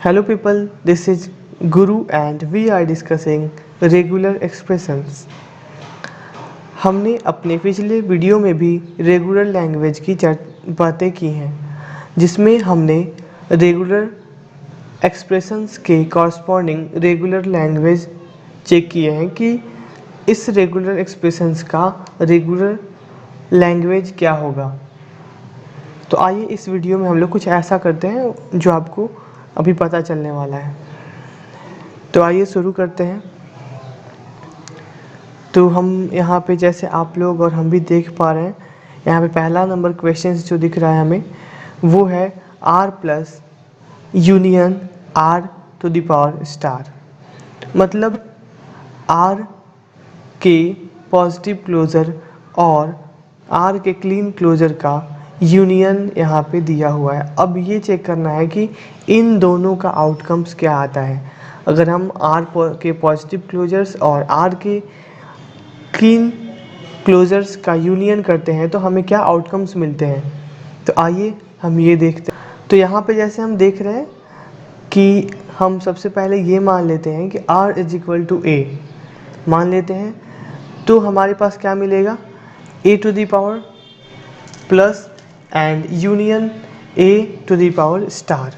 Hello people, this is Guru and we are discussing regular expressions. हमने अपने पिछले video में भी रेगुलर लैंग्वेज की बातें की हैं, जिसमें हमने रेगुलर एक्सप्रेशंस के कॉरस्पॉन्डिंग रेगुलर लैंग्वेज चेक किए हैं कि इस रेगुलर एक्सप्रेशंस का रेगुलर लैंग्वेज क्या होगा। तो आइए इस वीडियो में हम लोग कुछ ऐसा करते हैं जो आपको अभी पता चलने वाला है। तो आइए शुरू करते हैं। तो हम यहाँ पे जैसे आप लोग और हम भी देख पा रहे हैं, यहाँ पे पहला नंबर क्वेश्चन जो दिख रहा है हमें वो है r plus union r to the power star. मतलब r के पॉजिटिव क्लोज़र और r के क्लीन क्लोज़र का यूनियन यहाँ पे दिया हुआ है। अब ये चेक करना है कि इन दोनों का आउटकम्स क्या आता है। अगर हम r के पॉजिटिव क्लोजर्स और r के क्लीन क्लोजर्स का यूनियन करते हैं तो हमें क्या आउटकम्स मिलते हैं। तो आइए हम ये देखते हैं। तो यहाँ पे जैसे हम देख रहे हैं कि हम सबसे पहले ये मान लेते हैं कि r is equal to a मान लेते हैं, तो हमारे पास क्या मिलेगा, a to the power plus and union a to the power star.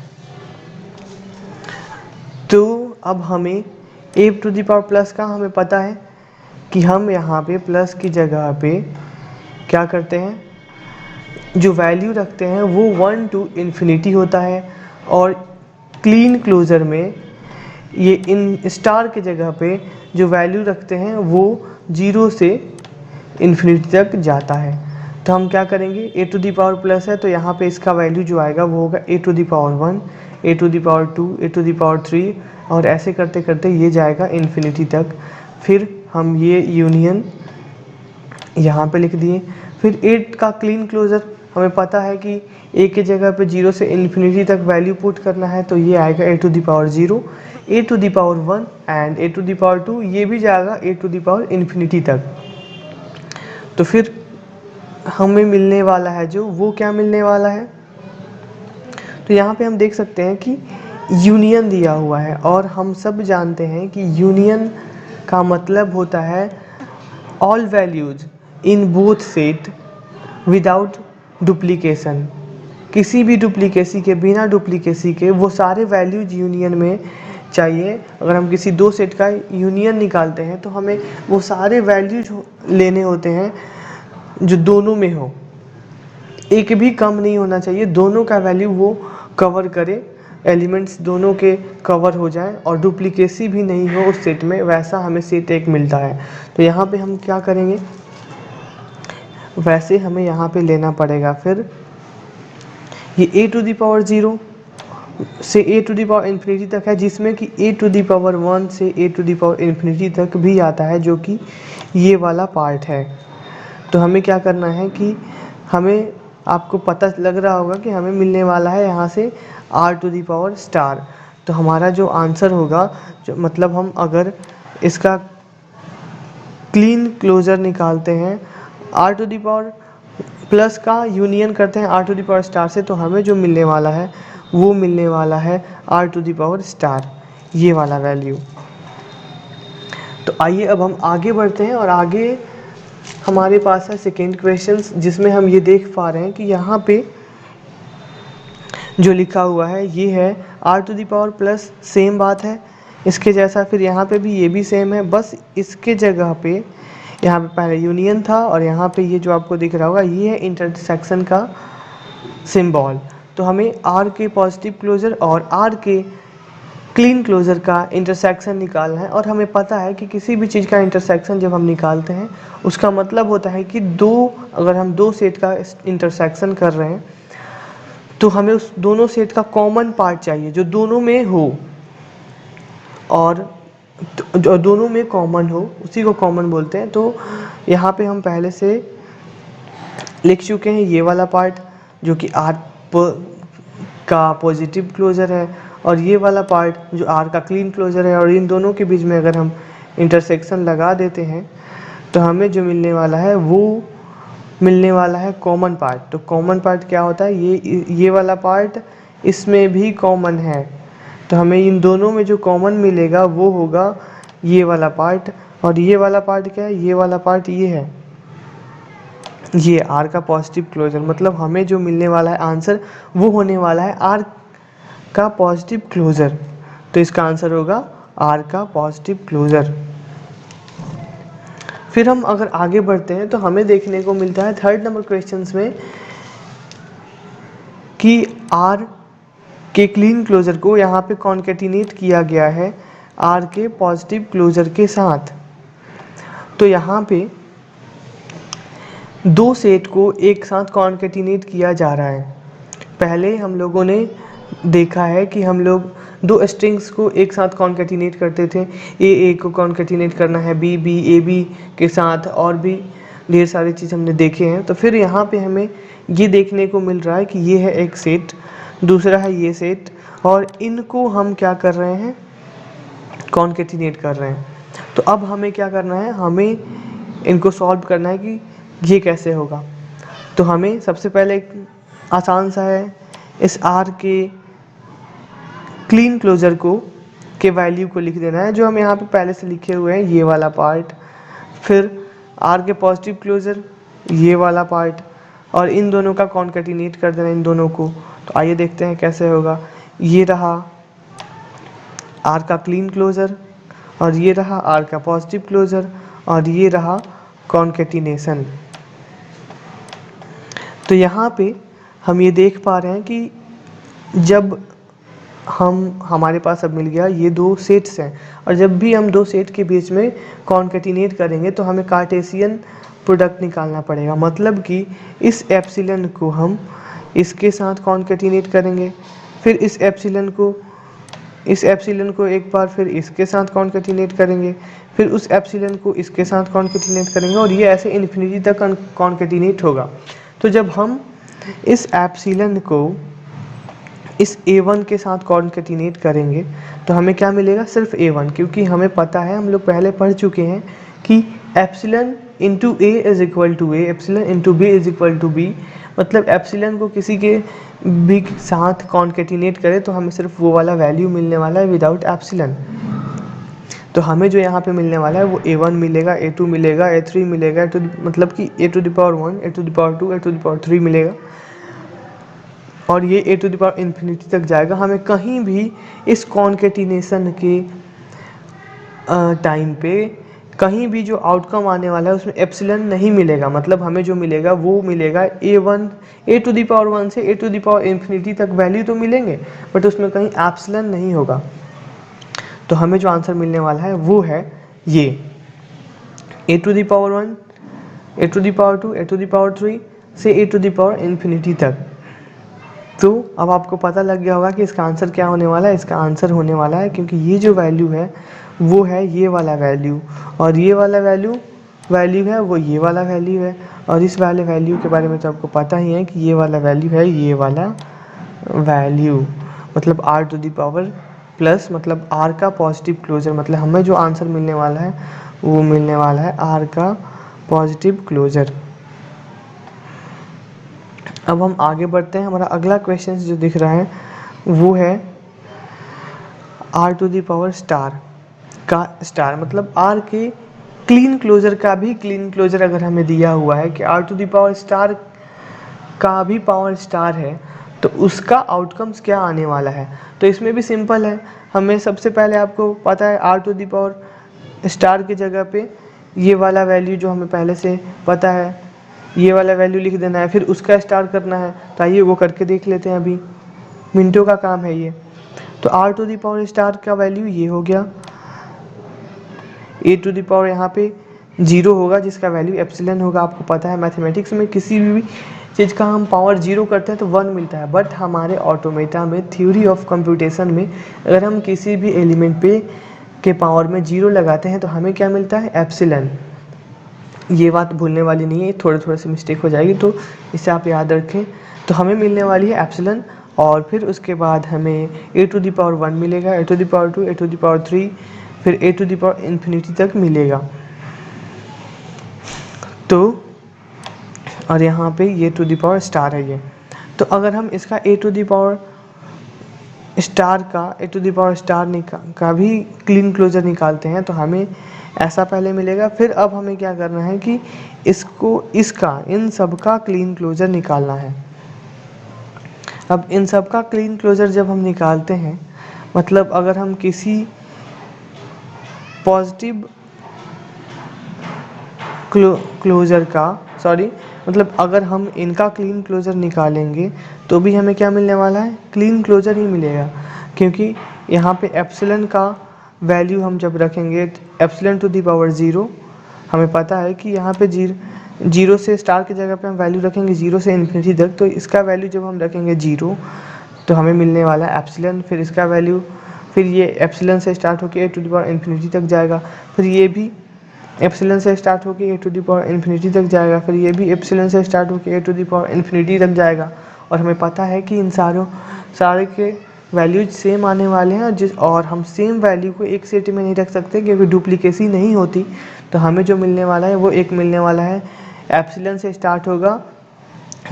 तो अब हमें a to the power plus का हमें पता है कि हम यहाँ पे प्लस की जगह पे क्या करते हैं, जो वैल्यू रखते हैं वो 1 टू इन्फिनिटी होता है, और क्लीन क्लोज़र में ये इन स्टार की जगह पे जो वैल्यू रखते हैं वो 0 से इन्फिनिटी तक जाता है। तो हम क्या करेंगे, a to the power plus है तो यहाँ पे इसका वैल्यू जो आएगा वो होगा a to the power 1, a to the power 2, a to the power 3, और ऐसे करते करते ये जाएगा इन्फिनिटी तक। फिर हम ये यूनियन यहाँ पे लिख दिए। फिर 8 का क्लीन क्लोज़र हमें पता है कि a की जगह पे 0 से इन्फिनिटी तक वैल्यू पुट करना है, तो ये आएगा a to the power 0, a to the power 1 and a to the power 2, ये भी जाएगा a to the power infinity तक। तो फिर हमें मिलने वाला है जो वो क्या मिलने वाला है, तो यहाँ पे हम देख सकते हैं कि यूनियन दिया हुआ है, और हम सब जानते हैं कि यूनियन का मतलब होता है all values in both set without duplication. किसी भी डुप्लीकेसी के, बिना डुप्लीकेसी के वो सारे वैल्यूज यूनियन में चाहिए। अगर हम किसी दो सेट का यूनियन निकालते हैं तो हमें वो सारे वैल्यूज लेने होते हैं जो दोनों में हो, एक भी कम नहीं होना चाहिए, दोनों का वैल्यू वो कवर करे, एलिमेंट्स दोनों के कवर हो जाएं और डुप्लीकेसी भी नहीं हो उस सेट में, वैसा हमें सेट एक मिलता है। तो यहाँ पे हम क्या करेंगे, वैसे हमें यहाँ पे लेना पड़ेगा। फिर ये a टू दी पावर 0 से a to the power infinity तक है, जिसमें कि a टू दी पावर 1 से a to the power infinity तक भी आता है, जो कि ये वाला पार्ट है। तो हमें क्या करना है कि हमें, आपको पता लग रहा होगा कि हमें मिलने वाला है यहाँ से r to the power star. तो हमारा जो आंसर होगा, जो मतलब हम अगर इसका क्लीन क्लोज़र निकालते हैं, r to the power plus का यूनियन करते हैं r to the power star से, तो हमें जो मिलने वाला है वो मिलने वाला है r to the power star, ये वाला वैल्यू। तो आइए अब हम आगे बढ़ते हैं, और आगे हमारे पास है सेकेंड क्वेश्चन, जिसमें हम ये देख पा रहे हैं कि यहाँ पे जो लिखा हुआ है ये है r to the power plus, same बात है इसके जैसा। फिर यहाँ पे भी ये भी सेम है, बस इसके जगह पे यहाँ पे पहले यूनियन था और यहाँ पे ये जो आपको दिख रहा होगा ये है इंटरसेक्शन का सिंबल। तो हमें r के पॉजिटिव क्लोज़र और r के क्लीन क्लोज़र का इंटरसेक्शन निकालना है, और हमें पता है कि किसी भी चीज़ का इंटरसेक्शन जब हम निकालते हैं उसका मतलब होता है कि अगर हम दो सेट का इंटरसेक्शन कर रहे हैं तो हमें उस दोनों सेट का कॉमन पार्ट चाहिए जो दोनों में हो, और जो दोनों में कॉमन हो उसी को कॉमन बोलते हैं। तो यहाँ पे हम पहले से लिख चुके हैं ये वाला पार्ट जो कि r का पॉजिटिव क्लोज़र है, और ये वाला पार्ट जो r का क्लीन क्लोज़र है, और इन दोनों के बीच में अगर हम इंटरसेक्शन लगा देते हैं तो हमें जो मिलने वाला है वो मिलने वाला है कॉमन पार्ट। तो कॉमन पार्ट क्या होता है, ये वाला पार्ट इसमें भी कॉमन है, तो हमें इन दोनों में जो कॉमन मिलेगा वो होगा ये वाला पार्ट, और ये वाला पार्ट क्या है, ये वाला पार्ट ये है, ये आर का पॉजिटिव क्लोजर। मतलब हमें जो मिलने वाला है आंसर वो होने वाला है आर का पॉजिटिव क्लोजर। तो इसका आंसर होगा आर का पॉजिटिव क्लोजर। फिर हम अगर आगे बढ़ते हैं तो हमें देखने को मिलता है थर्ड नंबर क्वेश्चंस में कि आर के क्लीन क्लोजर को यहाँ पे कॉन्केटिनेट किया गया है आर के पॉजिटिव क्लोजर के साथ। तो यहाँ पे दो सेट को एक साथ कॉन्केटिनेट किया जा रहा है। पहले हम लोगों ने देखा है कि हम लोग दो स्ट्रिंग्स को एक साथ कॉन्केटिनेट करते थे, ए को कॉन्केटिनेट करना है बी ए बी के साथ, और भी ढेर सारी चीज़ हमने देखे हैं। तो फिर यहाँ पे हमें ये देखने को मिल रहा है कि ये है एक सेट, दूसरा है ये सेट, और इनको हम क्या कर रहे हैं, कॉन्केटिनेट कर रहे हैं। तो अब हमें क्या करना है, हमें इनको सॉल्व करना है कि ये कैसे होगा। तो हमें सबसे पहले एक आसान सा है, इस आर के क्लीन क्लोजर को के वैल्यू को लिख देना है जो हम यहाँ पे पहले से लिखे हुए हैं, ये वाला पार्ट, फिर आर के पॉजिटिव क्लोजर ये वाला पार्ट, और इन दोनों का कॉन्केटिनेट कर देना इन दोनों को। तो आइए देखते हैं कैसे होगा। ये रहा आर का क्लीन क्लोजर, और ये रहा आर का पॉजिटिव क्लोजर, और ये रहा कॉन्केटिनेशन। तो यहाँ पे हम ये देख पा रहे हैं कि जब हमारे पास अब मिल गया ये दो सेट्स हैं, और जब भी हम दो सेट के बीच में कॉन्केटिनेट करेंगे तो हमें कार्टेशियन प्रोडक्ट निकालना पड़ेगा। मतलब कि इस एप्सिलन को हम इसके साथ कॉन्केटिनेट करेंगे, फिर इस एप्सिलन को एक बार फिर इसके साथ कॉन्केटिनेट करेंगे, फिर उस एप्सिलन को इसके साथ कॉन्केटिनेट करेंगे, और ये ऐसे इन्फिनिटी तक कॉन्केटिनेट होगा। तो जब हम इस एप्सिलन को इस A1 के साथ कॉन्केटिनेट करेंगे तो हमें क्या मिलेगा, सिर्फ A1, क्योंकि हमें पता है, हम लोग पहले पढ़ चुके हैं कि epsilon into A is equal to A, epsilon into B is equal to B. मतलब एप्सिलन को किसी के भी साथ कॉन्केटिनेट करें तो हमें सिर्फ वो वाला वैल्यू मिलने वाला है विदाउट एप्सिलन। तो हमें जो यहाँ पे मिलने वाला है वो A1 मिलेगा, A2 मिलेगा, A3 मिलेगा, मतलब कि A to the power 1, A to the power 2, A to the power 3 मिलेगा, और ये A to the power infinity तक जाएगा। हमें कहीं भी इस कॉन्केटिनेशन के टाइम पे कहीं भी जो आउटकम आने वाला है उसमें एप्सिलन नहीं मिलेगा। मतलब हमें जो मिलेगा वो मिलेगा A1, A to the power 1 से A to the power infinity तक वैल्यू तो मिलेंगे, बट उसमें कहीं एप्सिलन नहीं होगा। तो हमें जो आंसर मिलने वाला है वो है ये A to the power 1, A to the power 2, A to the power 3 से A to the power infinity तक। तो अब आपको पता लग गया होगा कि इसका आंसर क्या होने वाला है। इसका आंसर होने वाला है, क्योंकि ये जो वैल्यू है वो है ये वाला वैल्यू, और ये वाला वैल्यू है वो ये वाला वैल्यू है, और इस वाले वैल्यू के बारे में तो आपको पता ही है कि ये वाला वैल्यू है ये वाला वैल्यू। मतलब R to the power plus, मतलब आर का पॉजिटिव क्लोजर। मतलब हमें जो आंसर मिलने वाला है वो मिलने वाला है आर का पॉजिटिव क्लोजर। अब हम आगे बढ़ते हैं। हमारा अगला क्वेश्चन जो दिख रहा है वो है R to the power star का स्टार। मतलब आर के क्लीन क्लोजर का भी क्लीन क्लोजर अगर हमें दिया हुआ है कि R to the power star का भी पावर स्टार है तो उसका आउटकम्स क्या आने वाला है। तो इसमें भी सिंपल है, हमें सबसे पहले आपको पता है R to the power star की जगह पे ये वाला वैल्यू जो हमें पहले से पता है ये वाला वैल्यू लिख देना है, फिर उसका स्टार करना है। तो आइए वो करके देख लेते हैं, अभी मिनटों का काम है ये। तो R to the power star का वैल्यू ये हो गया, ए टू दी पावर यहाँ पे 0 होगा जिसका वैल्यू एप्सिलन होगा। आपको पता है मैथमेटिक्स में किसी भी चीज़ का हम पावर 0 करते हैं तो 1 मिलता है, बट हमारे ऑटोमेटा में थ्योरी ऑफ कंप्यूटेशन में अगर हम किसी भी एलिमेंट पे के पावर में 0 लगाते हैं तो हमें क्या मिलता है, एप्सिलन। ये बात भूलने वाली नहीं है, थोड़े से मिस्टेक हो जाएगी तो इसे आप याद रखें। तो हमें मिलने वाली है एप्सिलन, और फिर उसके बाद हमें ए टू दी पावर 1 मिलेगा, a to the power 2, a to the power 3, फिर a to the power infinity तक मिलेगा। तो और यहाँ पे ये टू दी पावर स्टार है ये। तो अगर हम इसका ए टू दी पावर स्टार का ए टू द पावर स्टार का भी क्लीन क्लोजर निकालते हैं तो हमें ऐसा पहले मिलेगा। फिर अब हमें क्या करना है कि इन सब का क्लीन क्लोजर निकालना है। अब इन सब का क्लीन क्लोजर जब हम निकालते हैं, मतलब अगर हम किसी पॉजिटिव क्लोजर का मतलब अगर हम इनका क्लीन क्लोजर निकालेंगे तो भी हमें क्या मिलने वाला है, क्लीन क्लोजर ही मिलेगा। क्योंकि यहाँ पे एप्सिलन का वैल्यू हम जब रखेंगे एप्सिलन टू दी पावर 0, हमें पता है कि यहाँ पे जीरो से स्टार की जगह पे हम वैल्यू रखेंगे 0 से इन्फिनिटी तक, तो इसका वैल्यू जब हम रखेंगे 0 तो हमें मिलने वाला है एप्सिलन। फिर इसका वैल्यू, फिर ये एप्सिलन से स्टार्ट होकर ए टू दी पावर इन्फिनिटी तक जाएगा। फिर ये भी एप्सिलन से स्टार्ट होकर ए टू दी पावर इन्फिनिटी तक जाएगा। फिर ये भी एप्सिलन से स्टार्ट होकर ए टू दी पावर इन्फिनिटी तक जाएगा। और हमें पता है कि इन सारे के वैल्यूज सेम आने वाले हैं, और हम सेम वैल्यू को एक सेट में नहीं रख सकते क्योंकि डुप्लीकेसी नहीं होती। तो हमें जो मिलने वाला है वो एक मिलने वाला है, एप्सिलन से स्टार्ट होगा,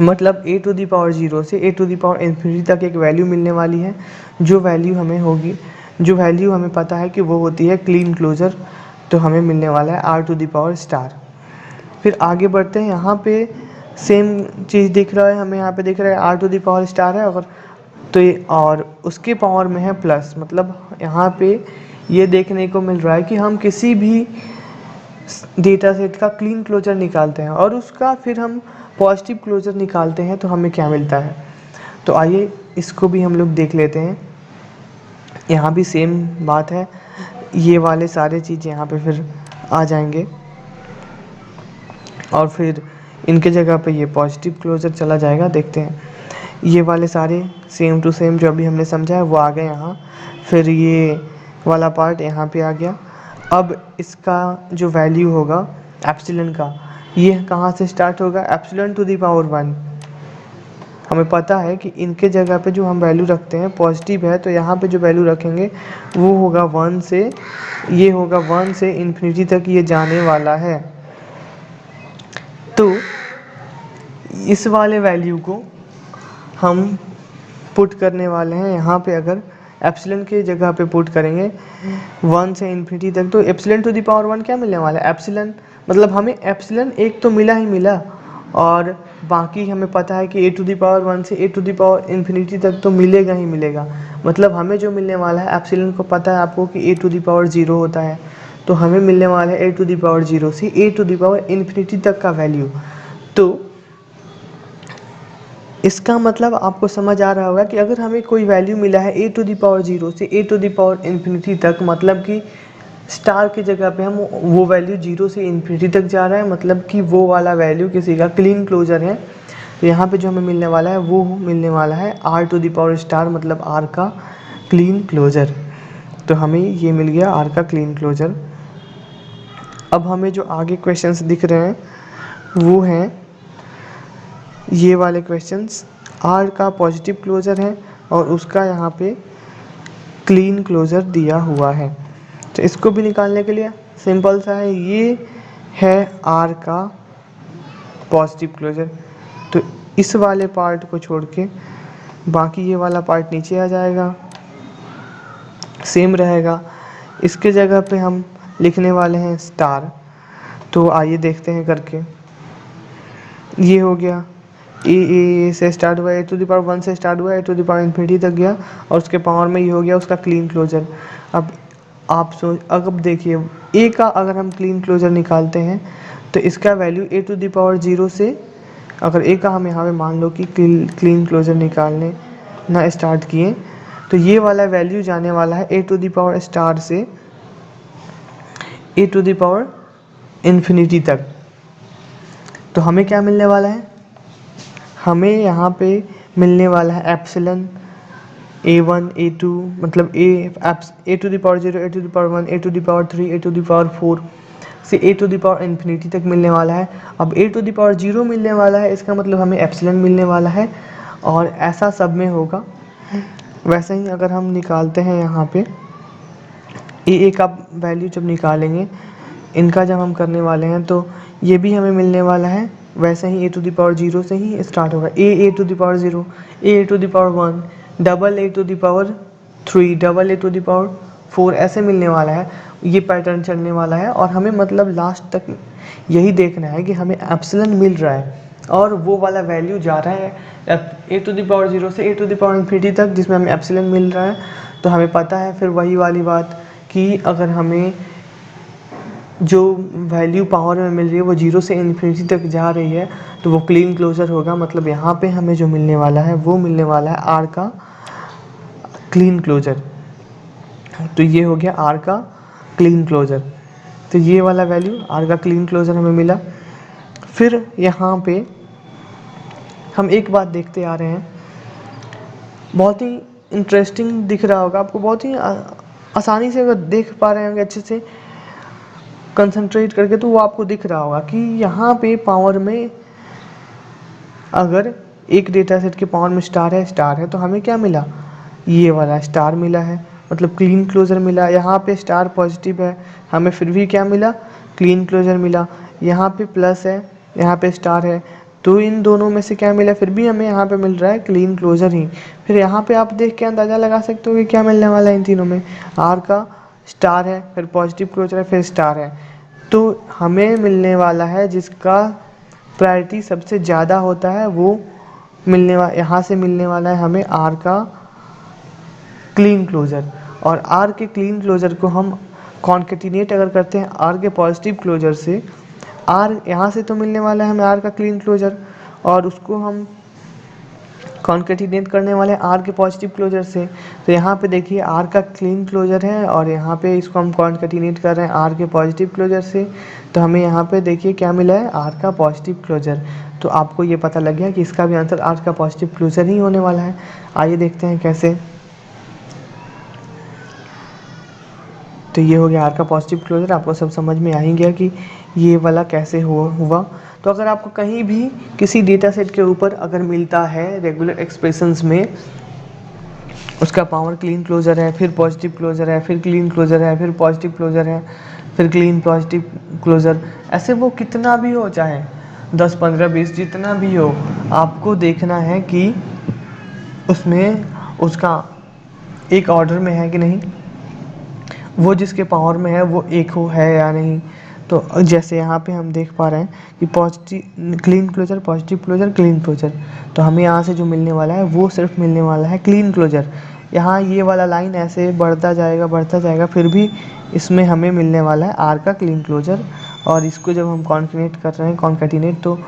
मतलब ए टू दी पावर 0 से a to the power infinity तक एक वैल्यू मिलने वाली है। जो वैल्यू हमें पता है कि वो होती है क्लीन क्लोजर। तो हमें मिलने वाला है R to the power star. फिर आगे बढ़ते हैं, यहाँ पे सेम चीज़ दिख रहा है हमें, यहाँ पे दिख रहा है R to the power star है, अगर तो ये और उसके पावर में है प्लस, मतलब यहाँ पे ये देखने को मिल रहा है कि हम किसी भी डेटा सेट का क्लीन क्लोजर निकालते हैं और उसका फिर हम पॉजिटिव क्लोजर निकालते हैं तो हमें क्या मिलता है। तो आइए इसको भी हम लोग देख लेते हैं। यहाँ भी सेम बात है, ये वाले सारे चीज़ यहाँ पे फिर आ जाएंगे और फिर इनके जगह पे ये पॉजिटिव क्लोजर चला जाएगा। देखते हैं, ये वाले सारे सेम टू सेम जो अभी हमने समझा है वो आ गए यहाँ। फिर ये वाला पार्ट यहाँ पे आ गया। अब इसका जो वैल्यू होगा एप्सिलन का, ये कहाँ से स्टार्ट होगा, एप्सिलन टू दी पावर 1। हमें पता है कि इनके जगह पे जो हम वैल्यू रखते हैं पॉजिटिव है, तो यहाँ पे जो वैल्यू रखेंगे वो होगा 1 से, ये होगा 1 से इन्फिनिटी तक ये जाने वाला है। तो इस वाले वैल्यू को हम पुट करने वाले हैं यहाँ पे। अगर एप्सिलन के जगह पे पुट करेंगे 1 से इन्फिनिटी तक, तो एप्सिलन टू दी पावर 1 क्या मिलने वाला है, एप्सिलन, मतलब हमें एप्सिलन एक तो मिला ही मिला, और बाकी हमें पता है कि ए टू दी पावर 1 से a to the power infinity तक तो मिलेगा ही मिलेगा। मतलब हमें जो मिलने वाला है, एप्सिलन को पता है आपको कि ए टू दी पावर 0 होता है, तो हमें मिलने वाला है ए टू दी पावर 0 से a to the power infinity तक का वैल्यू। तो इसका मतलब आपको समझ आ रहा होगा कि अगर हमें कोई वैल्यू मिला है ए टू दी पावर 0 से a to the power infinity तक, मतलब कि स्टार की जगह पे हम वो वैल्यू 0 से इन्फिनिटी तक जा रहा है, मतलब कि वो वाला वैल्यू किसी का क्लीन क्लोजर है। तो यहाँ पे जो हमें मिलने वाला है वो मिलने वाला है R to the power star, मतलब आर का क्लीन क्लोजर। तो हमें ये मिल गया आर का क्लीन क्लोजर। अब हमें जो आगे क्वेश्चंस दिख रहे हैं वो हैं ये वाले क्वेश्चंस। आर का पॉजिटिव क्लोजर है और उसका यहाँ पे क्लीन क्लोजर दिया हुआ है। तो इसको भी निकालने के लिए सिंपल सा है, ये है आर का पॉजिटिव क्लोजर। तो इस वाले पार्ट को छोड़ के बाकी ये वाला पार्ट नीचे आ जाएगा, सेम रहेगा। इसके जगह पे हम लिखने वाले हैं स्टार। तो आइए देखते हैं करके। ये हो गया ए से स्टार्ट हुआ, ए टू द पावर 1 से स्टार्ट हुआ, ए टू द पावर इन्फिनिटी तक गया, और उसके पावर में ये हो गया उसका क्लीन क्लोजर। अब अब देखिए, ए का अगर हम क्लीन क्लोजर निकालते हैं तो इसका value A to the power 0 से, अगर ए का हम यहाँ पे मान लो कि क्लीन क्लोजर निकालने ना स्टार्ट किए, तो ये वाला वैल्यू जाने वाला है ए टू द पावर स्टार से a to the power infinity तक। तो हमें क्या मिलने वाला है, हमें यहाँ पे मिलने वाला है एप्सिलन a1 a2, मतलब a to the power 0, a to the power 1, a to the power 3, a to the power 4 से a to the power infinity तक मिलने वाला है। अब ए टू द पावर 0 मिलने वाला है, इसका मतलब हमें एप्सिलन मिलने वाला है, और ऐसा सब में होगा। वैसे ही अगर हम निकालते हैं यहाँ पे ए का वैल्यू जब निकालेंगे, इनका जब हम करने वाले हैं, तो ये भी हमें मिलने वाला है वैसे ही ए टू द पावर 0 से ही स्टार्ट होगा। A to the power 0, a to the power 1, double a to the power 3 double a to the power 4 ऐसे मिलने वाला है, ये पैटर्न चलने वाला है। और हमें मतलब लास्ट तक यही देखना है कि हमें एप्सिलन मिल रहा है और वो वाला वैल्यू जा रहा है ए टू द पावर 0 से a to the power infinity तक, जिसमें हमें एप्सिलन मिल रहा है। तो हमें पता है फिर वही वाली बात कि अगर हमें जो वैल्यू पावर में मिल रही है वो 0 से इन्फिनिटी तक जा रही है तो वो क्लीन क्लोजर होगा। मतलब यहाँ पे हमें जो मिलने वाला है वो मिलने वाला है आर का क्लीन क्लोजर। तो ये हो गया आर का क्लीन क्लोजर। तो ये वाला वैल्यू आर का क्लीन क्लोजर हमें मिला। फिर यहाँ पे हम एक बात देखते आ रहे हैं, बहुत ही इंटरेस्टिंग दिख रहा होगा आपको, बहुत ही आसानी से अगर देख पा रहे होंगे अच्छे से कंसंट्रेट करके तो वो आपको दिख रहा होगा कि यहाँ पे पावर में अगर एक डेटा सेट के पावर में स्टार है तो हमें क्या मिला, ये वाला स्टार मिला है, मतलब क्लीन क्लोजर मिला। यहाँ पे स्टार पॉजिटिव है, हमें फिर भी क्या मिला, क्लीन क्लोजर मिला। यहाँ पे प्लस है, यहाँ पे स्टार है, तो इन दोनों में से क्या मिला, फिर भी हमें यहाँ पे मिल रहा है क्लीन क्लोजर ही। फिर यहाँ पे आप देख के अंदाज़ा लगा सकते हो कि क्या मिलने वाला है इन तीनों में, आर का स्टार है, फिर पॉजिटिव क्लोजर है, फिर स्टार है। तो हमें मिलने वाला है जिसका प्रायोरिटी सबसे ज़्यादा होता है वो यहाँ से मिलने वाला है हमें आर का क्लीन क्लोजर। और आर के क्लीन क्लोजर को हम कॉन्केटिनेट अगर करते हैं आर के पॉजिटिव क्लोजर से, आर यहाँ से तो मिलने वाला है हमें आर का क्लीन क्लोजर, और उसको हम कॉन्केटिनेट करने वाले हैं आर के पॉजिटिव क्लोजर से। तो यहाँ पे देखिए आर का क्लीन क्लोजर है और यहाँ पे इसको हम कॉन्केटिनेट कर रहे हैं आर के पॉजिटिव क्लोजर से। तो हमें यहाँ पे देखिए क्या मिला है, आर का पॉजिटिव क्लोजर। तो आपको ये पता लग गया कि इसका भी आंसर आर का पॉजिटिव क्लोजर ही होने वाला है। आइए देखते हैं कैसे। तो ये हो गया आर का पॉजिटिव क्लोजर। आपको सब समझ में आ ही गया कि ये वाला कैसे हुआ। तो अगर आपको कहीं भी किसी डेटा सेट के ऊपर अगर मिलता है रेगुलर एक्सप्रेशंस में उसका पावर क्लीन क्लोजर है, फिर पॉजिटिव क्लोजर है, फिर क्लीन क्लोजर है, फिर पॉजिटिव क्लोजर है, फिर क्लीन पॉजिटिव क्लोजर, ऐसे वो कितना भी हो, चाहे 10 15 20 जितना भी हो, आपको देखना है कि उसमें उसका एक ऑर्डर में है कि नहीं, वो जिसके पावर में है वो एक हो है या नहीं। तो जैसे यहाँ पे हम देख पा रहे हैं कि positive Kleene closure, positive closure, Kleene closure. तो हमें यहाँ से जो मिलने वाला है वो सिर्फ मिलने वाला है क्लीन क्लोजर। यहाँ ये वाला लाइन ऐसे बढ़ता जाएगा, फिर भी इसमें हमें मिलने वाला है आर का क्लीन क्लोजर। और इसको जब हम कॉन्केटिनेट कर रहे हैं कॉन्केटिनेट तो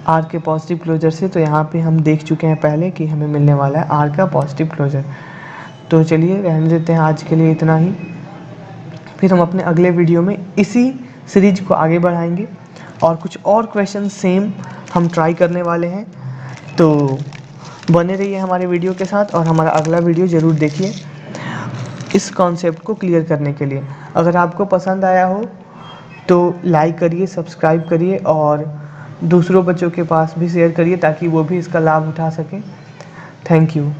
आर के पॉजिटिव क्लोजर से, तो यहाँ पे हम देख चुके हैं पहले कि हमें मिलने वाला है आर का पॉजिटिव क्लोजर। तो चलिए रहने देते हैं आज के लिए इतना ही। फिर हम अपने अगले वीडियो में इसी सीरीज को आगे बढ़ाएंगे और कुछ और क्वेश्चन सेम हम ट्राई करने वाले हैं। तो बने रहिए हमारे वीडियो के साथ और हमारा अगला वीडियो ज़रूर देखिए इस कॉन्सेप्ट को क्लियर करने के लिए। अगर आपको पसंद आया हो तो लाइक करिए, सब्सक्राइब करिए और दूसरों बच्चों के पास भी शेयर करिए ताकि वो भी इसका लाभ उठा सकें। Thank you.